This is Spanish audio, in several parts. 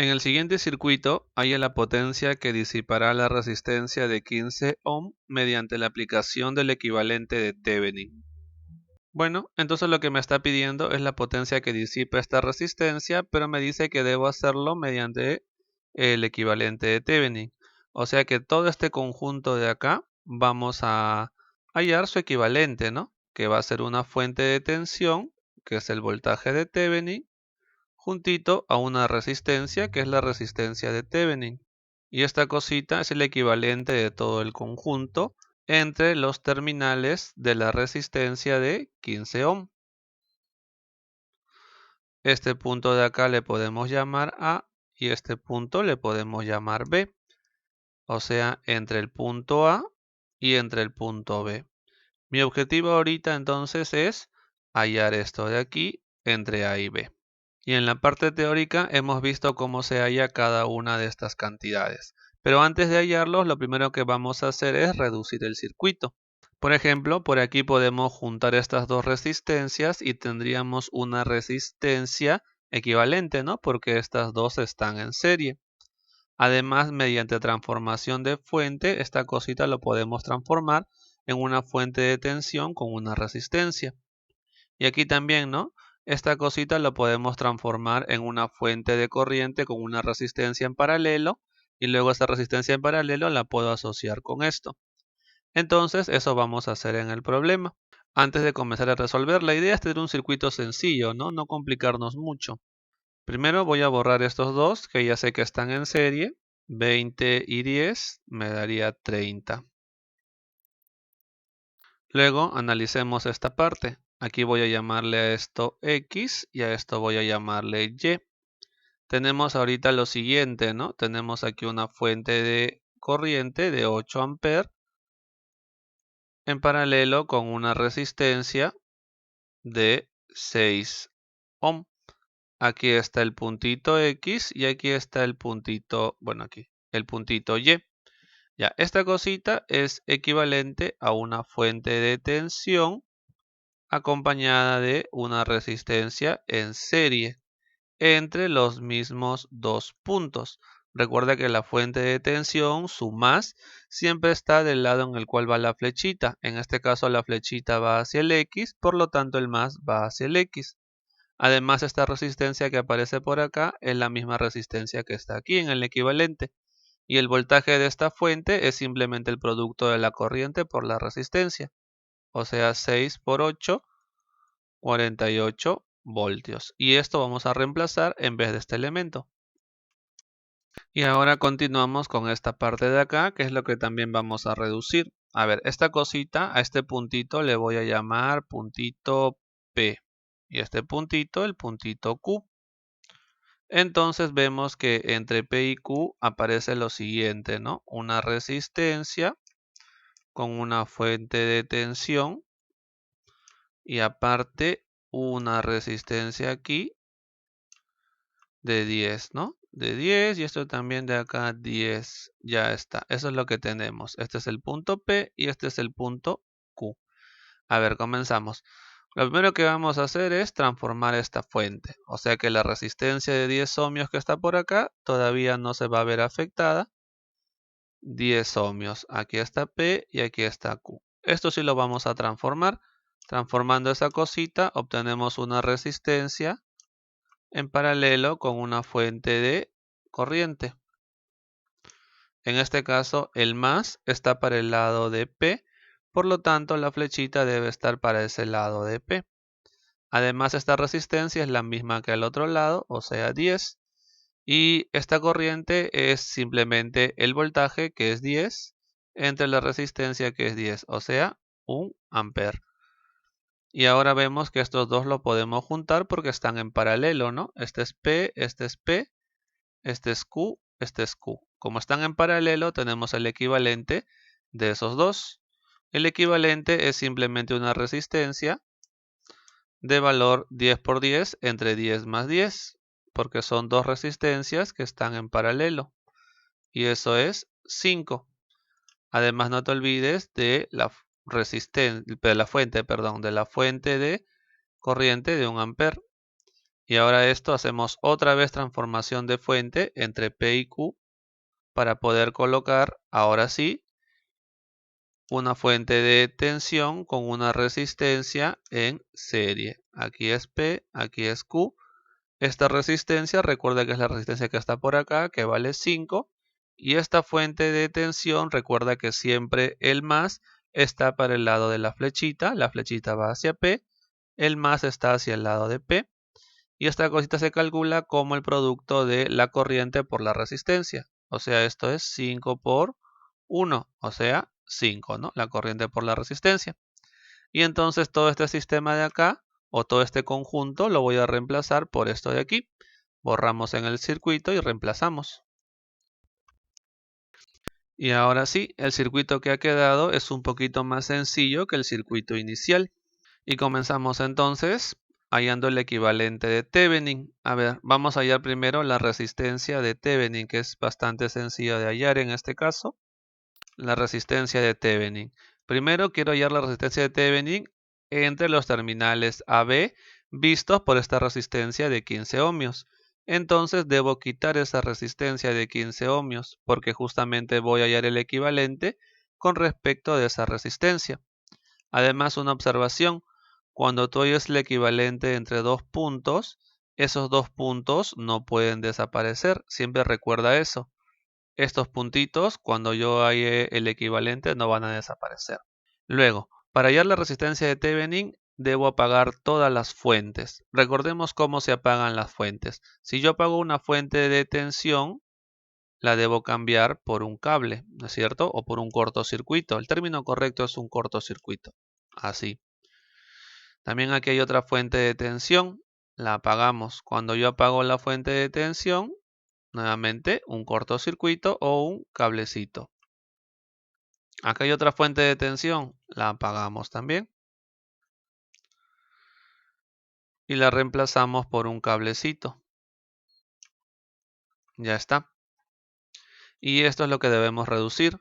En el siguiente circuito halla la potencia que disipará la resistencia de 15 ohm mediante la aplicación del equivalente de Thevenin. Bueno, entonces lo que me está pidiendo es la potencia que disipa esta resistencia, pero me dice que debo hacerlo mediante el equivalente de Thevenin. O sea que todo este conjunto de acá vamos a hallar su equivalente, ¿no? Que va a ser una fuente de tensión, que es el voltaje de Thevenin, juntito a una resistencia, que es la resistencia de Thevenin. Y esta cosita es el equivalente de todo el conjunto entre los terminales de la resistencia de 15 ohm. Este punto de acá le podemos llamar A y este punto le podemos llamar B. O sea, entre el punto A y entre el punto B. Mi objetivo ahorita entonces es hallar esto de aquí entre A y B. Y en la parte teórica hemos visto cómo se halla cada una de estas cantidades. Pero antes de hallarlos, lo primero que vamos a hacer es reducir el circuito. Por ejemplo, por aquí podemos juntar estas dos resistencias y tendríamos una resistencia equivalente, ¿no? Porque estas dos están en serie. Además, mediante transformación de fuente, esta cosita lo podemos transformar en una fuente de tensión con una resistencia. Y aquí también, ¿no? Esta cosita lo podemos transformar en una fuente de corriente con una resistencia en paralelo y luego esa resistencia en paralelo la puedo asociar con esto. Entonces, eso vamos a hacer en el problema. Antes de comenzar a resolver, la idea es tener un circuito sencillo, ¿no? No complicarnos mucho. Primero voy a borrar estos dos, que ya sé que están en serie. 20 y 10 me daría 30. Luego analicemos esta parte. Aquí voy a llamarle a esto X y a esto voy a llamarle Y. Tenemos ahorita lo siguiente, ¿no? Tenemos aquí una fuente de corriente de 8 amperes en paralelo con una resistencia de 6 ohm. Aquí está el puntito X y aquí está el puntito, bueno, aquí, el puntito Y. Ya, esta cosita es equivalente a una fuente de tensión acompañada de una resistencia en serie entre los mismos dos puntos. Recuerda que la fuente de tensión, su más, siempre está del lado en el cual va la flechita. En este caso la flechita va hacia el X, por lo tanto el más va hacia el X. Además, esta resistencia que aparece por acá es la misma resistencia que está aquí en el equivalente. Y el voltaje de esta fuente es simplemente el producto de la corriente por la resistencia. O sea, 6 por 8, 48 voltios. Y esto vamos a reemplazar en vez de este elemento. Y ahora continuamos con esta parte de acá, que es lo que también vamos a reducir. A ver, esta cosita, a este puntito le voy a llamar puntito P. Y este puntito, el puntito Q. Entonces vemos que entre P y Q aparece lo siguiente, ¿no? Una resistencia con una fuente de tensión y aparte una resistencia aquí de 10, ¿no? De 10 y esto también de acá 10. Ya está. Eso es lo que tenemos. Este es el punto P y este es el punto Q. A ver, comenzamos. Lo primero que vamos a hacer es transformar esta fuente. O sea que la resistencia de 10 ohmios que está por acá todavía no se va a ver afectada. 10 ohmios. Aquí está P y aquí está Q. Esto sí lo vamos a transformar. Transformando esa cosita obtenemos una resistencia en paralelo con una fuente de corriente. En este caso el más está para el lado de P, por lo tanto la flechita debe estar para ese lado de P. Además esta resistencia es la misma que al otro lado, o sea 10. Y esta corriente es simplemente el voltaje que es 10 entre la resistencia que es 10, o sea 1 ampere. Y ahora vemos que estos dos lo podemos juntar porque están en paralelo, ¿no? Este es P, este es P, este es Q, este es Q. Como están en paralelo, tenemos el equivalente de esos dos. El equivalente es simplemente una resistencia de valor 10 por 10 entre 10 más 10, porque son dos resistencias que están en paralelo. Y eso es 5. Además, no te olvides de la fuente de corriente de 1 ampere. Y ahora esto hacemos otra vez transformación de fuente entre P y Q para poder colocar, ahora sí, una fuente de tensión con una resistencia en serie. Aquí es P, aquí es Q. Esta resistencia, recuerda que es la resistencia que está por acá, que vale 5. Y esta fuente de tensión, recuerda que siempre el más está para el lado de la flechita va hacia P, el más está hacia el lado de P. Y esta cosita se calcula como el producto de la corriente por la resistencia. O sea, esto es 5 por 1, o sea, 5, ¿no? La corriente por la resistencia. Y entonces todo este sistema de acá, o todo este conjunto, lo voy a reemplazar por esto de aquí. Borramos en el circuito y reemplazamos. Y ahora sí, el circuito que ha quedado es un poquito más sencillo que el circuito inicial. Y comenzamos entonces hallando el equivalente de Thevenin. A ver, vamos a hallar primero la resistencia de Thevenin, que es bastante sencilla de hallar en este caso. La resistencia de Thevenin. Primero quiero hallar la resistencia de Thevenin entre los terminales AB vistos por esta resistencia de 15 ohmios. Entonces debo quitar esa resistencia de 15 ohmios porque justamente voy a hallar el equivalente con respecto de esa resistencia. Además, una observación, cuando tú halles el equivalente entre dos puntos, esos dos puntos no pueden desaparecer. Siempre recuerda eso. Estos puntitos, cuando yo halle el equivalente, no van a desaparecer. Luego, para hallar la resistencia de Thevenin, debo apagar todas las fuentes. Recordemos cómo se apagan las fuentes. Si yo apago una fuente de tensión, la debo cambiar por un cable, ¿no es cierto? O por un cortocircuito. El término correcto es un cortocircuito. Así. También aquí hay otra fuente de tensión. La apagamos. Cuando yo apago la fuente de tensión, nuevamente un cortocircuito o un cablecito. Acá hay otra fuente de tensión. La apagamos también. Y la reemplazamos por un cablecito. Ya está. Y esto es lo que debemos reducir.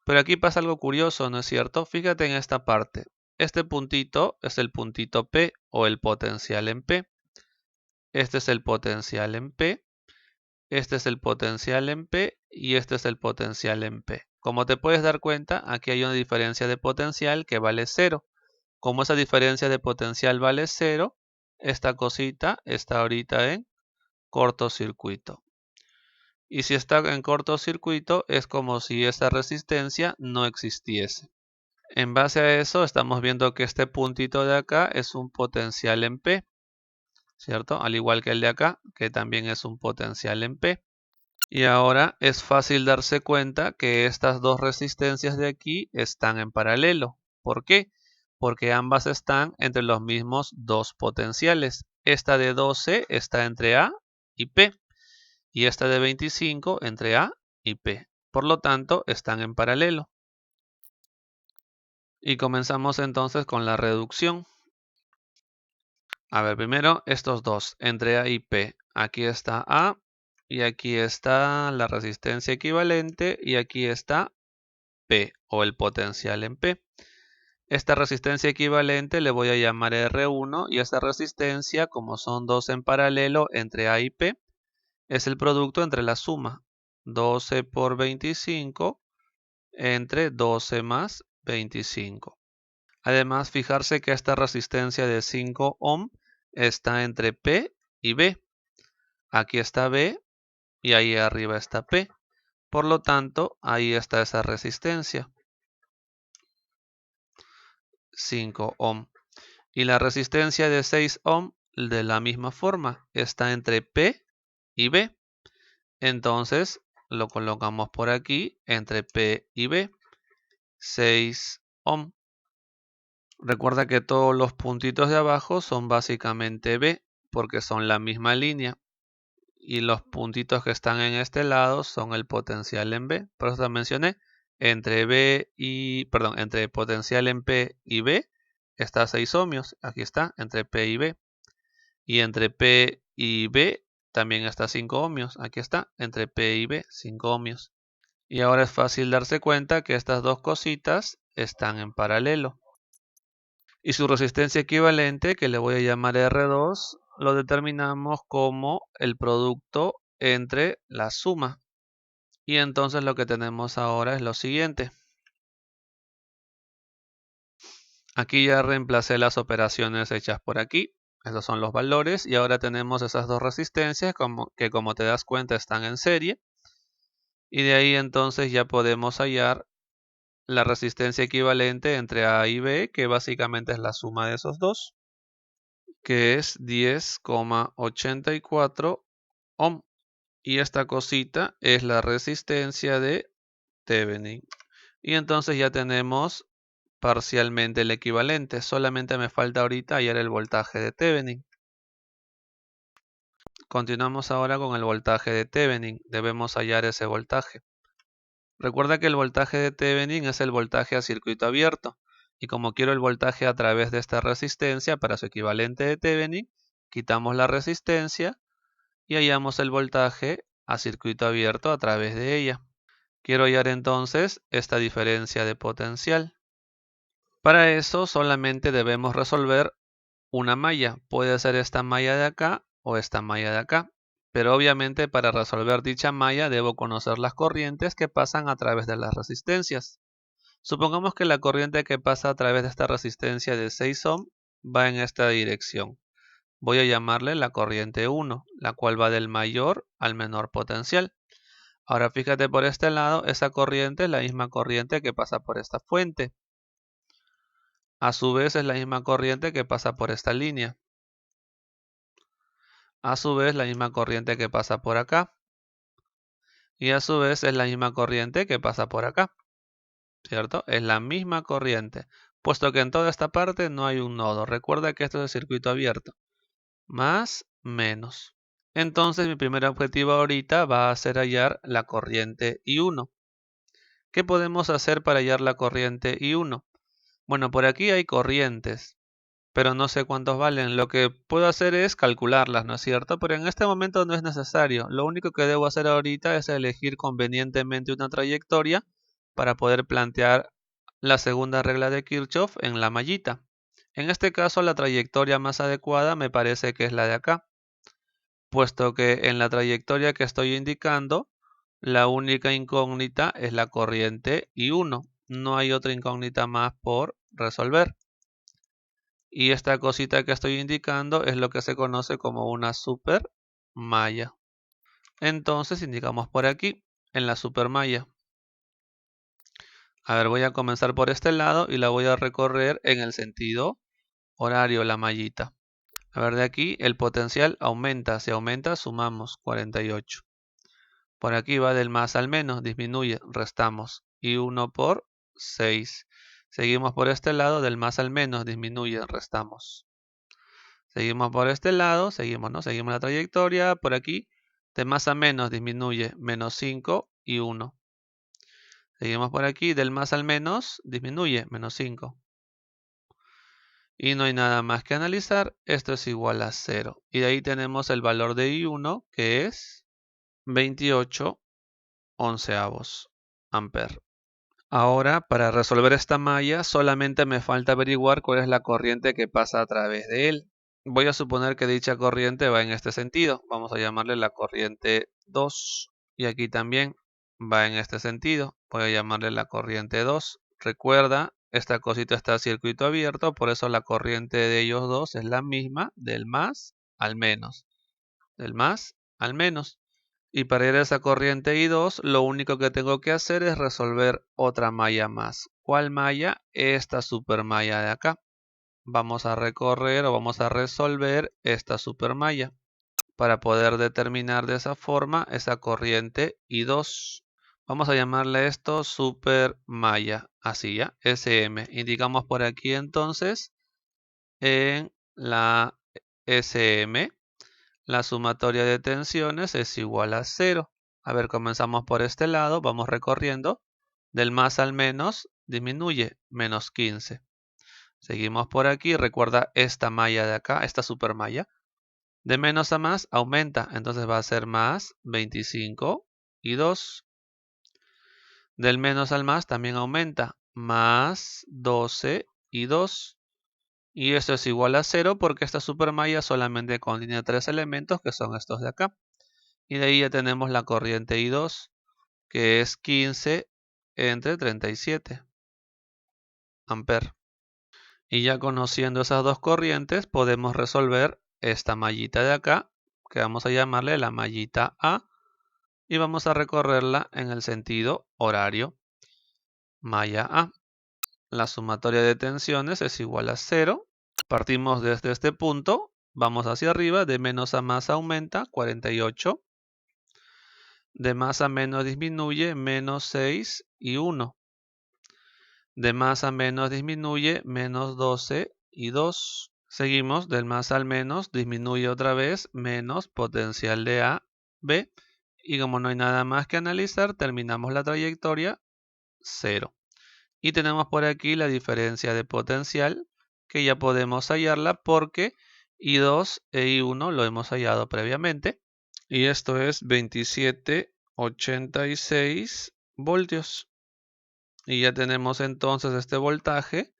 Pero aquí pasa algo curioso, ¿no es cierto? Fíjate en esta parte. Este puntito es el puntito P o el potencial en P. Este es el potencial en P. Este es el potencial en P y este es el potencial en P. Como te puedes dar cuenta, aquí hay una diferencia de potencial que vale 0. Como esa diferencia de potencial vale 0, esta cosita está ahorita en cortocircuito. Y si está en cortocircuito es como si esa resistencia no existiese. En base a eso estamos viendo que este puntito de acá es un potencial en P, ¿cierto? Al igual que el de acá, que también es un potencial en P. Y ahora es fácil darse cuenta que estas dos resistencias de aquí están en paralelo. ¿Por qué? Porque ambas están entre los mismos dos potenciales. Esta de 12 está entre A y P. Y esta de 25 entre A y P. Por lo tanto, están en paralelo. Y comenzamos entonces con la reducción. A ver, primero estos dos, entre A y P. Aquí está A y aquí está la resistencia equivalente y aquí está P o el potencial en P. Esta resistencia equivalente le voy a llamar R1 y esta resistencia, como son dos en paralelo entre A y P, es el producto entre la suma 12 por 25 entre 12 más 25. Además, fijarse que esta resistencia de 5 ohm está entre P y B. Aquí está B y ahí arriba está P. Por lo tanto, ahí está esa resistencia. 5 ohm. Y la resistencia de 6 ohm de la misma forma está entre P y B. Entonces lo colocamos por aquí entre P y B. 6 ohm. Recuerda que todos los puntitos de abajo son básicamente B porque son la misma línea. Y los puntitos que están en este lado son el potencial en B. Por eso te mencioné, entre potencial en P y B está 6 ohmios. Aquí está, entre P y B. Y entre P y B también está 5 ohmios. Aquí está, entre P y B, 5 ohmios. Y ahora es fácil darse cuenta que estas dos cositas están en paralelo. Y su resistencia equivalente, que le voy a llamar R2, lo determinamos como el producto entre la suma. Y entonces lo que tenemos ahora es lo siguiente. Aquí ya reemplacé las operaciones hechas por aquí. Esos son los valores y ahora tenemos esas dos resistencias que como te das cuenta están en serie. Y de ahí entonces ya podemos hallar la resistencia equivalente entre A y B, que básicamente es la suma de esos dos, que es 10,84 ohm. Y esta cosita es la resistencia de Thevenin. Y entonces ya tenemos parcialmente el equivalente. Solamente me falta ahorita hallar el voltaje de Thevenin. Continuamos ahora con el voltaje de Thevenin. Debemos hallar ese voltaje. Recuerda que el voltaje de Thevenin es el voltaje a circuito abierto. Y como quiero el voltaje a través de esta resistencia para su equivalente de Thevenin, quitamos la resistencia y hallamos el voltaje a circuito abierto a través de ella. Quiero hallar entonces esta diferencia de potencial. Para eso solamente debemos resolver una malla. Puede ser esta malla de acá o esta malla de acá. Pero obviamente para resolver dicha malla debo conocer las corrientes que pasan a través de las resistencias. Supongamos que la corriente que pasa a través de esta resistencia de 6 ohm va en esta dirección. Voy a llamarle la corriente 1, la cual va del mayor al menor potencial. Ahora fíjate por este lado, esa corriente es la misma corriente que pasa por esta fuente. A su vez es la misma corriente que pasa por esta línea. A su vez la misma corriente que pasa por acá. Y a su vez es la misma corriente que pasa por acá. ¿Cierto? Es la misma corriente, puesto que en toda esta parte no hay un nodo. Recuerda que esto es el circuito abierto. Más, menos. Entonces mi primer objetivo ahorita va a ser hallar la corriente I1. ¿Qué podemos hacer para hallar la corriente I1? Bueno, por aquí hay corrientes, pero no sé cuántos valen. Lo que puedo hacer es calcularlas, ¿no es cierto? Pero en este momento no es necesario. Lo único que debo hacer ahorita es elegir convenientemente una trayectoria para poder plantear la segunda regla de Kirchhoff en la mallita. En este caso la trayectoria más adecuada me parece que es la de acá, puesto que en la trayectoria que estoy indicando, la única incógnita es la corriente I1. No hay otra incógnita más por resolver. Y esta cosita que estoy indicando es lo que se conoce como una supermalla. Entonces indicamos por aquí, en la supermalla. A ver, voy a comenzar por este lado y la voy a recorrer en el sentido horario, la mallita. A ver, de aquí el potencial aumenta. Si aumenta, sumamos 48. Por aquí va del más al menos, disminuye, restamos. Y 1 por 6. Seguimos por este lado, del más al menos, disminuye, restamos. Seguimos por este lado, seguimos, ¿no? Seguimos la trayectoria. Por aquí, de más a menos, disminuye, menos 5 y 1. Seguimos por aquí, del más al menos, disminuye, menos 5. Y no hay nada más que analizar, esto es igual a 0. Y de ahí tenemos el valor de I1, que es 28 onceavos amperes. Ahora, para resolver esta malla, solamente me falta averiguar cuál es la corriente que pasa a través de él. Voy a suponer que dicha corriente va en este sentido. Vamos a llamarle la corriente 2. Y aquí también va en este sentido. Voy a llamarle la corriente 2. Recuerda, esta cosita está a circuito abierto, por eso la corriente de ellos dos es la misma del más al menos. Del más al menos. Y para ir a esa corriente I2, lo único que tengo que hacer es resolver otra malla más. ¿Cuál malla? Esta supermalla de acá. Vamos a recorrer o vamos a resolver esta supermalla para poder determinar de esa forma esa corriente I2. Vamos a llamarle esto supermalla, así ya, SM. Indicamos por aquí entonces en la SM. La sumatoria de tensiones es igual a 0. A ver, comenzamos por este lado, vamos recorriendo. Del más al menos disminuye, menos 15. Seguimos por aquí, recuerda esta malla de acá, esta supermalla. De menos a más aumenta, entonces va a ser más 25 y 2. Del menos al más también aumenta, más 12 y 2. Y esto es igual a 0 porque esta supermalla solamente contiene 3 elementos que son estos de acá. Y de ahí ya tenemos la corriente I2, que es 15 entre 37 amperes. Y ya conociendo esas dos corrientes podemos resolver esta mallita de acá, que vamos a llamarle la mallita A, y vamos a recorrerla en el sentido horario. Malla A. La sumatoria de tensiones es igual a 0. Partimos desde este punto, vamos hacia arriba, de menos a más aumenta, 48. De más a menos disminuye, menos 6 y 1. De más a menos disminuye, menos 12 y 2. Seguimos del más al menos, disminuye otra vez, menos potencial de A, B. Y como no hay nada más que analizar, terminamos la trayectoria, 0. Y tenemos por aquí la diferencia de potencial, que ya podemos hallarla porque I2 e I1 lo hemos hallado previamente. Y esto es 27,86 voltios. Y ya tenemos entonces este voltaje,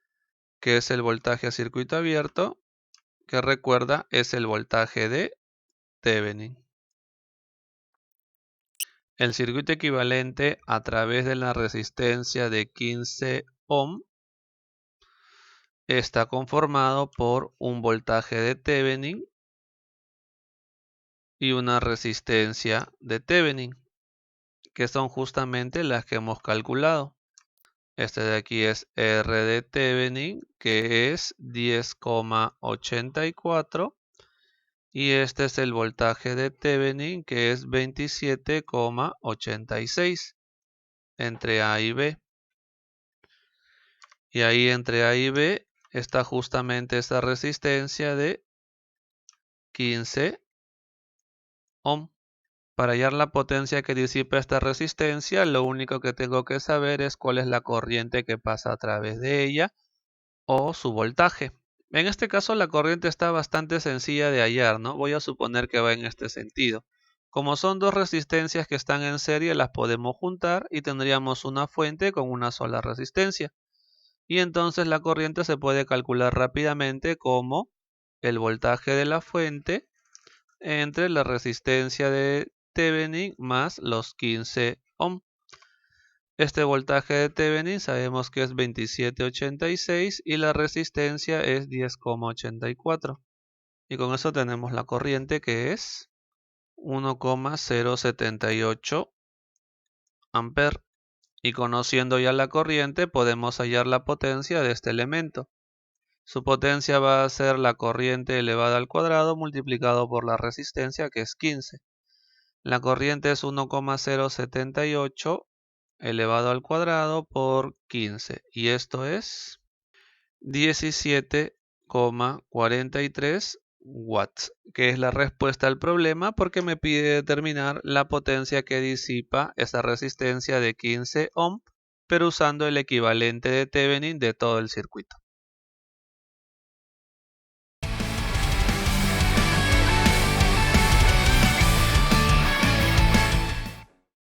que es el voltaje a circuito abierto, que recuerda es el voltaje de Thevenin. El circuito equivalente a través de la resistencia de 15 ohm está conformado por un voltaje de Thevenin y una resistencia de Thevenin, que son justamente las que hemos calculado. Este de aquí es R de Thevenin, que es 10,84. Y este es el voltaje de Thevenin, que es 27,86 entre A y B. Y ahí entre A y B está justamente esta resistencia de 15 ohm. Para hallar la potencia que disipa esta resistencia, lo único que tengo que saber es cuál es la corriente que pasa a través de ella o su voltaje. En este caso la corriente está bastante sencilla de hallar, ¿no? Voy a suponer que va en este sentido. Como son dos resistencias que están en serie, las podemos juntar y tendríamos una fuente con una sola resistencia. Y entonces la corriente se puede calcular rápidamente como el voltaje de la fuente entre la resistencia de Thevenin más los 15 ohm. Este voltaje de Thevenin sabemos que es 27,86 y la resistencia es 10,84. Y con eso tenemos la corriente que es 1,078 amperes. Y conociendo ya la corriente podemos hallar la potencia de este elemento. Su potencia va a ser la corriente elevada al cuadrado multiplicado por la resistencia, que es 15. La corriente es 1,078 elevado al cuadrado por 15. Y esto es 17,43 watts, que es la respuesta al problema porque me pide determinar la potencia que disipa esa resistencia de 15 ohm, pero usando el equivalente de Thevenin de todo el circuito.